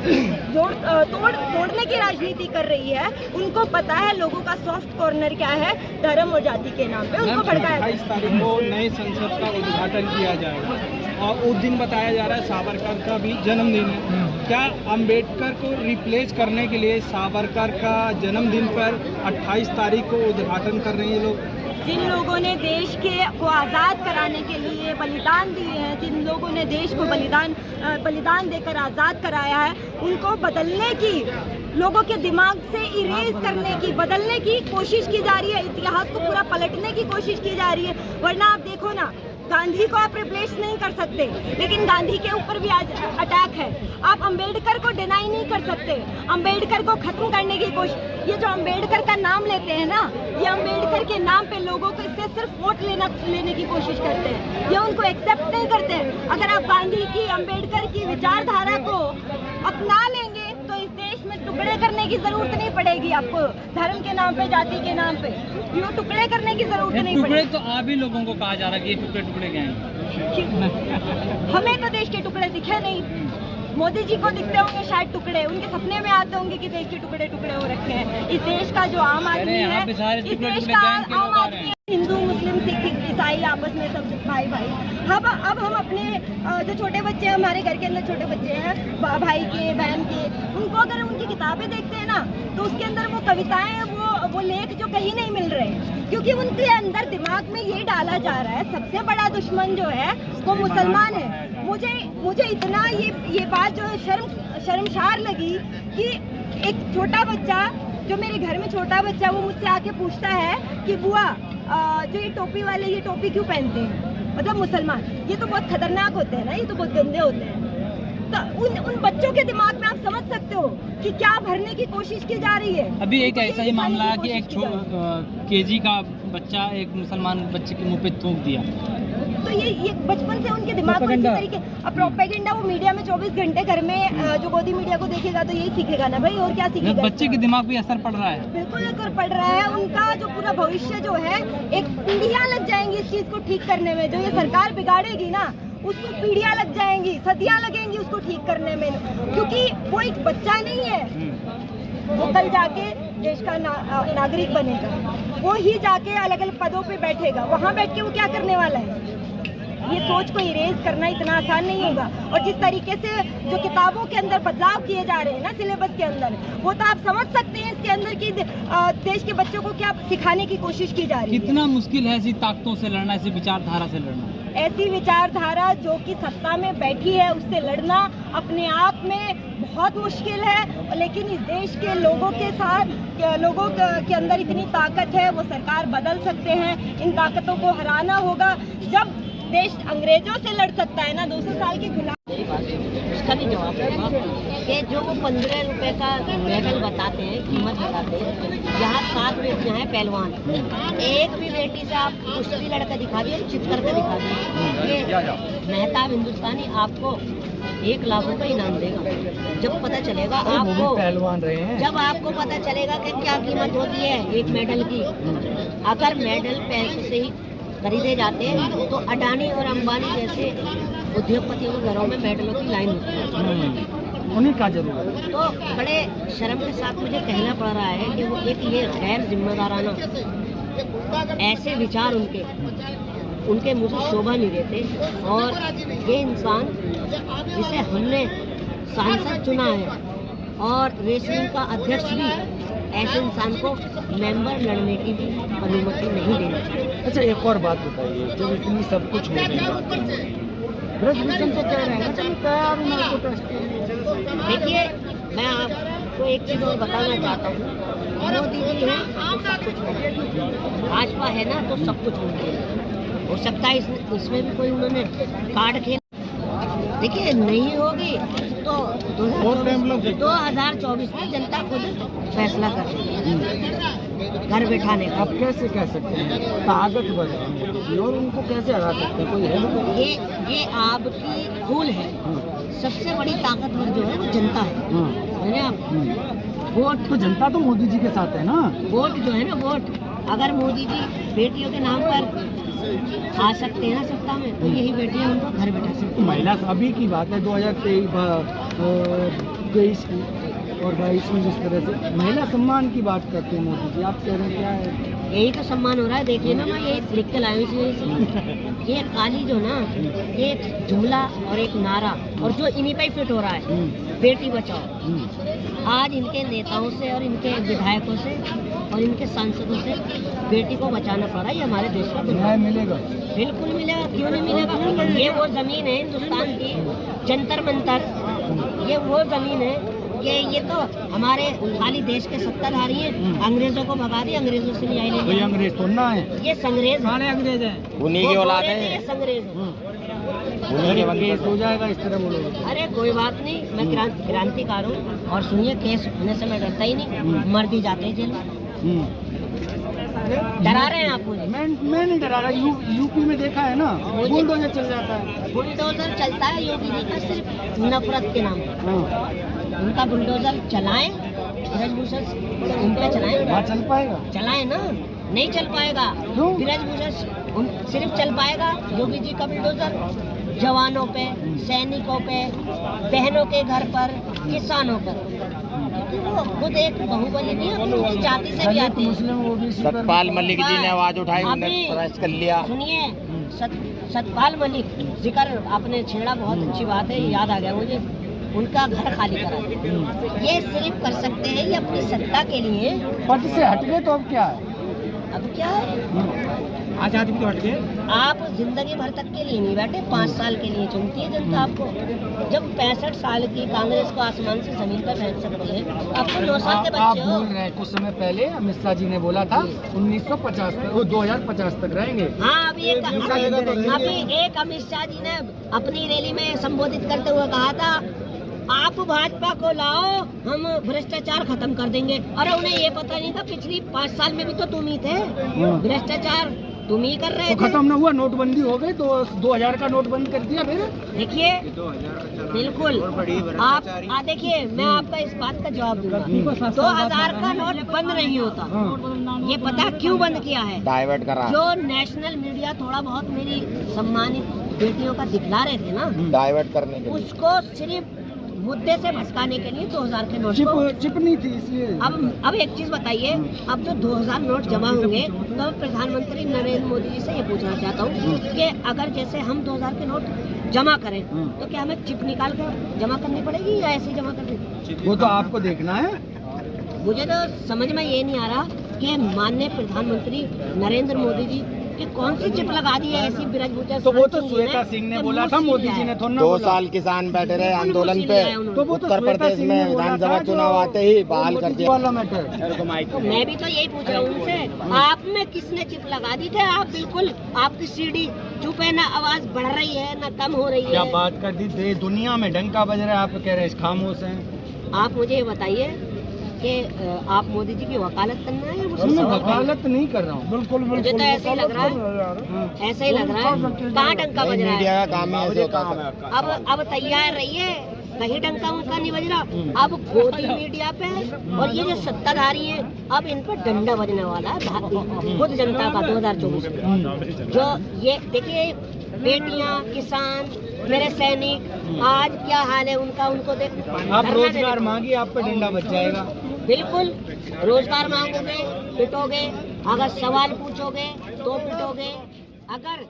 तोड़ने की राजनीति कर रही है। उनको पता है लोगों का सॉफ्ट कॉर्नर क्या है, धर्म और जाति के नाम पे उनको भड़काया। 28 तारीख को नए संसद का उद्घाटन किया जाएगा और उस दिन बताया जा रहा है सावरकर का भी जन्मदिन है। क्या अम्बेडकर को रिप्लेस करने के लिए सावरकर का जन्मदिन पर 28 तारीख को उद्घाटन कर रहे हैं लोग? जिन लोगों ने देश को आज़ाद कराने के लिए बलिदान दिए हैं, जिन लोगों ने देश को बलिदान देकर आज़ाद कराया है, उनको बदलने की, लोगों के दिमाग से इरेज करने की, बदलने की कोशिश की जा रही है। इतिहास को पूरा पलटने की कोशिश की जा रही है। वरना आप देखो ना, गांधी को आप रिप्लेस नहीं कर सकते, लेकिन गांधी के ऊपर भी आज अटैक है। आप अंबेडकर को डिनाई नहीं कर सकते, अंबेडकर को खत्म करने की कोशिश। ये जो अंबेडकर का नाम लेते हैं ना, ये अंबेडकर के नाम पे लोगों को इससे सिर्फ वोट लेने की कोशिश करते हैं। ये उनको एक्सेप्ट नहीं करते हैं। अगर आप गांधी की, अंबेडकर की विचारधारा को अपना लेंगे तो इस देश में टुकड़े करने की जरूरत नहीं पड़ेगी आपको। धर्म के नाम पे, जाति के नाम पे ये टुकड़े करने की जरूरत नहीं पड़ेगी। टुकड़े तो आप ही लोगों को कहा जा रहा है कि ये टुकड़े क्या हैं? हमें तो देश के टुकड़े दिखे नहीं। मोदी जी को दिखते होंगे शायद टुकड़े, उनके सपने में आते होंगे कि देश के टुकड़े टुकड़े हो रखे हैं। इस देश का जो आम आदमी है, इस देश का आम आदमी, हिंदू, मुस्लिम, सिख, ईसाई आपस में सब भाई भाई। अब हम अपने जो छोटे बच्चे हैं, हमारे घर के अंदर छोटे बच्चे हैं, भाई के, बहन के, उनको अगर उनकी किताबें देखते हैं ना, तो उसके अंदर वो कविताएं, वो लेख जो कहीं नहीं मिल रहे हैं, क्योंकि उनके अंदर दिमाग में ये डाला जा रहा है सबसे बड़ा दुश्मन जो है वो मुसलमान है। मुझे इतना ये बात जो है शर्मसार लगी कि एक छोटा बच्चा, जो मेरे घर में छोटा बच्चा, वो मुझसे आके पूछता है कि बुआ जो ये टोपी वाले, ये टोपी क्यों पहनते हैं? मतलब मुसलमान। ये तो बहुत खतरनाक होते हैं ना, ये तो बहुत गंदे होते हैं। तो उन बच्चों के दिमाग में आप समझ सकते हो कि क्या भरने की कोशिश की जा रही है। अभी एक ऐसा ही मामला है कि एक केजी का बच्चा एक मुसलमान बच्चे के मुंह पे थूक दिया। तो ये बचपन से उनके दिमाग में इसी तरीके। अब प्रोपेगेंडा वो मीडिया में 24 घंटे घर में जो गोदी मीडिया को देखेगा तो यही सीखेगा ना भाई, और क्या सीखेगा? बच्चे के दिमाग पे असर पड़ रहा है। बिल्कुल असर पड़ रहा है। उनका जो पूरा भविष्य जो है, एक पीढ़ियां लग जाएंगी इस चीज को ठीक करने में। जो ये सरकार बिगाड़ेगी ना, उसको पीढ़ियां लग जाएंगी, सदियां लगेंगी उसको ठीक करने में, क्योंकि वो एक बच्चा नहीं है। वो कल जाके देश का नागरिक बनेगा, वो ही जाके अलग अलग पदों पे बैठेगा। वहाँ बैठ के वो क्या करने वाला है? ये सोच को इरेज करना इतना आसान नहीं होगा। और जिस तरीके से जो किताबों के अंदर बदलाव किए जा रहे हैं ना, सिलेबस के अंदर, वो तो आप समझ सकते हैं इसके अंदर की देश के बच्चों को क्या सिखाने की कोशिश की जा रही है। कितना मुश्किल है ऐसी ताकतों से लड़ना, ऐसी विचारधारा से लड़ना। ऐसी विचारधारा जो कि सत्ता में बैठी है, उससे लड़ना अपने आप में बहुत मुश्किल है। लेकिन इस देश के लोगों के साथ, लोगों के अंदर इतनी ताकत है, वो सरकार बदल सकते हैं। इन ताकतों को हराना होगा। जब देश अंग्रेजों से लड़ सकता है ना, 200 साल की गुलाम। उसका भी जवाब होगा कि जो वो 15 रुपए का मेडल बताते हैं, कीमत बताते हैं, यहाँ 7 बेटियाँ हैं पहलवान, एक भी बेटी से आप कुश्ती लड़कर दिखा दिए, चित करके दिखा दिए, मेहताब हिंदुस्तानी आपको 1 लाख रुपए इनाम देगा। जब पता चलेगा आपको, पहलवान रहे हैं, जब आपको पता चलेगा कि क्या कीमत होती है एक मेडल की। अगर मेडल पैसे से ही खरीदे जाते हैं तो अडानी और अंबानी जैसे उद्योगपतियों के घरों में मेडलों की लाइन होती है। उन्हीं का जरूरत। तो बड़े शर्म के साथ मुझे कहना पड़ रहा है कि वो एक ये गैर जिम्मेदाराना ऐसे विचार उनके मुझे शोभा नहीं देते। और ये इंसान जिसे हमने सांसद चुना है और रेसलिंग का अध्यक्ष भी, ऐसे इंसान को मेंबर लड़ने की भी अनुमति नहीं देनी चाहिए। अच्छा, एक और बात बताइए, जो इतनी सब कुछ हो गई ग्रेजुएशन से कह रहे हैं, चलिए तैयार हूँ मैं को टेस्ट। देखिए, मैं आपको एक चीज़ और बताना चाहता हूँ, मोदी जी है तो सब कुछ होंगे, भाजपा है ना तो सब कुछ होंगे। हो सकता है इसमें भी कोई उन्होंने कार्ड खेल। देखिए, नहीं होगी तो 2024 में जनता खुद फैसला कर देगी घर बैठाने का। आप कैसे कह सकते हैं ताकतवर है और उनको कैसे हरा सकते हैं? कोई है? ये आपकी भूल है। सबसे बड़ी ताकतवर जो है वो जनता है ना। वोट तो जनता तो मोदी जी के साथ है ना। वोट जो है ना, वोट अगर मोदी जी बेटियों के नाम पर आ सकते हैं ना सत्ता में, तो यही बेटियां उनको घर बैठा सकती हैं। महिला अभी की बात है, 2023 की और 22 में जिस तरह से महिला सम्मान की बात करते हैं मोदी जी, आप कह रहे हैं क्या है? यही तो सम्मान हो रहा है। देखिए ना, मैं ये लिख के लाई हूँ। ये काली जो ना, ये एक जुमला और एक नारा, और जो इन्हीं पे ही फिट हो रहा है, बेटी बचाओ। आज इनके नेताओं से और इनके विधायकों से और इनके सांसदों से बेटी को बचाना पड़ रहा है। ये हमारे देश का न्याय मिलेगा? बिल्कुल मिलेगा, क्यों नहीं मिलेगा। ये वो जमीन है हिंदुस्तान की, जंतर मंतर, ये वो जमीन है कि ये तो हमारे खाली देश के सत्ताधारी हैं। अंग्रेजों को भगा दिए, अंग्रेजों से न्याय लेंगे। कोई अंग्रेज तो ना है, ये संग्रेज सारे अंग्रेज हैं, उन्हीं की औलाद है, ये संग्रेज है। उन्हीं के केस बंदे। हो जाएगा इस तरह बोलोगे? अरे कोई बात नहीं, मैं क्रांतिकार हूँ। और सुनिए, केस होने से मैं डरता ही नहीं, मर भी जाते हैं जेल में। डरा रहे हैं आप मुझे? मैं नहीं डरा रहा। यूपी में देखा है ना, बुलडोजर चल जाता है। बुलडोजर चलता है योगी जी का सिर्फ नफरत के नाम पर। उनका बुलडोजर चलाएं, ब्रजभूषण उन पे चलाएं। वहाँ चल पाएगा? चलाएं ना, नहीं चल पाएगा। क्यों? ब्रजभूषण सिर्फ चल पाएगा योगी जी का बुलडोजर जवानों पे, सैनिकों पे, बहनों के घर पर, किसानों पर। क्योंकि वो खुद एक बाहुबली नहीं है, उनकी जाति से भी आते हैं। सतपाल मलिक जी ने आवाज उठाई, उन्हें अरेस्ट कर लिया। सुनिए, सतपाल मलिक जिक्र आपने छेड़ा, बहुत अच्छी बात है, याद आ गया मुझे। उनका घर खाली करा, ये सिर्फ कर सकते हैं ये अपनी सत्ता के लिए। पद से हट गए तो अब क्या है? अब क्या है, आजादी तो हट गए। आप जिंदगी भर तक के लिए नहीं बैठे, 5 साल के लिए चुनती है जनता आपको। जब 65 साल की कांग्रेस को आसमान से जमीन पर फेंक सकती है, आपको 2 साल के आप बच्चे हो। बोल रहे हैं, कुछ समय पहले अमित शाह जी ने बोला था 1950 तक, वो 2050 तक रहेंगे। हाँ, अभी एक अमित शाह जी ने अपनी रैली में संबोधित करते हुए कहा था, आप भाजपा को लाओ, हम भ्रष्टाचार खत्म कर देंगे। अरे उन्हें ये पता नहीं था, पिछली 5 साल में भी तो तुम ही थे, भ्रष्टाचार तुम ही कर रहे तो थे। खत्म न हुआ, नोटबंदी हो गई तो 2000 का नोट बंद कर दिया। फिर देखिए, बिल्कुल आप देखिए, मैं आपका इस बात का जवाब दूंगा। 2000 का नोट बंद नहीं होता। ये पता क्यों बंद किया है? डाइवर्ट करा, जो नेशनल मीडिया थोड़ा बहुत मेरी सम्मानित बेटियों का दिखला रहे थे ना, डाइवर्ट करने के लिए। उसको सिर्फ मुद्दे से भटकाने के लिए 2000 के नोट को चिप नहीं थी इसलिए। अब एक चीज बताइए, अब जो 2000 नोट जमा होंगे तो मैं प्रधानमंत्री नरेंद्र मोदी जी से ये पूछना चाहता हूँ कि अगर जैसे हम 2000 के नोट जमा करें तो क्या हमें चिप निकाल कर जमा करनी पड़ेगी या ऐसे ही जमा कर दें? वो तो आपको देखना है। मुझे तो समझ में ये नहीं आ रहा कि माननीय प्रधानमंत्री नरेंद्र मोदी जी कि कौन सी चिप लगा दी है ऐसी ब्रजभूषण। तो वो तो श्वेता सिंह ने बोला था, मोदी जी ने थोड़ा 2 साल किसान बैठे रहे आंदोलन पे, तो वो तो उत्तर प्रदेश में विधानसभा चुनाव आते ही बहाल कर दिया। वाला मैटर। तो मैं भी तो यही पूछ रहा हूँ उनसे, आप में किसने चिप लगा दी थे? आप बिल्कुल, आपकी सीढ़ी चुप है, ना आवाज बढ़ रही है ना कम हो रही है। क्या बात कर दी, दुनिया में डंका बज रहा है, आप कह रहे हैं खामोश हैं। आप मुझे ये बताइए कि आप मोदी जी की वकालत करना है या मुझसे मैं सवाल करना है? वकालत नहीं कर रहा हूँ। बिल्कुल मुझे तो ऐसे ही लग रहा है, ऐसे ही लग रहा है। कहाँ डंका बज रहा मीडिया है? का काम ही ऐसे होता है। अब तैयार रहिए, कहीं डंका उनका नहीं बज रहा। अब गोदी मीडिया पे और ये जो सत्ताधारी हैं, अब इन पर डंडा बजने वाला है खुद जनता का 2024 में। जो ये देखिए, बेटियां, किसान, मेरे सैनिक, आज क्या हाल है उनका, उनको देख। आप रोजगार मांगिए, आप पे डंडा बच जाएगा। बिल्कुल, रोजगार मांगोगे पिटोगे, अगर सवाल पूछोगे तो पिटोगे। अगर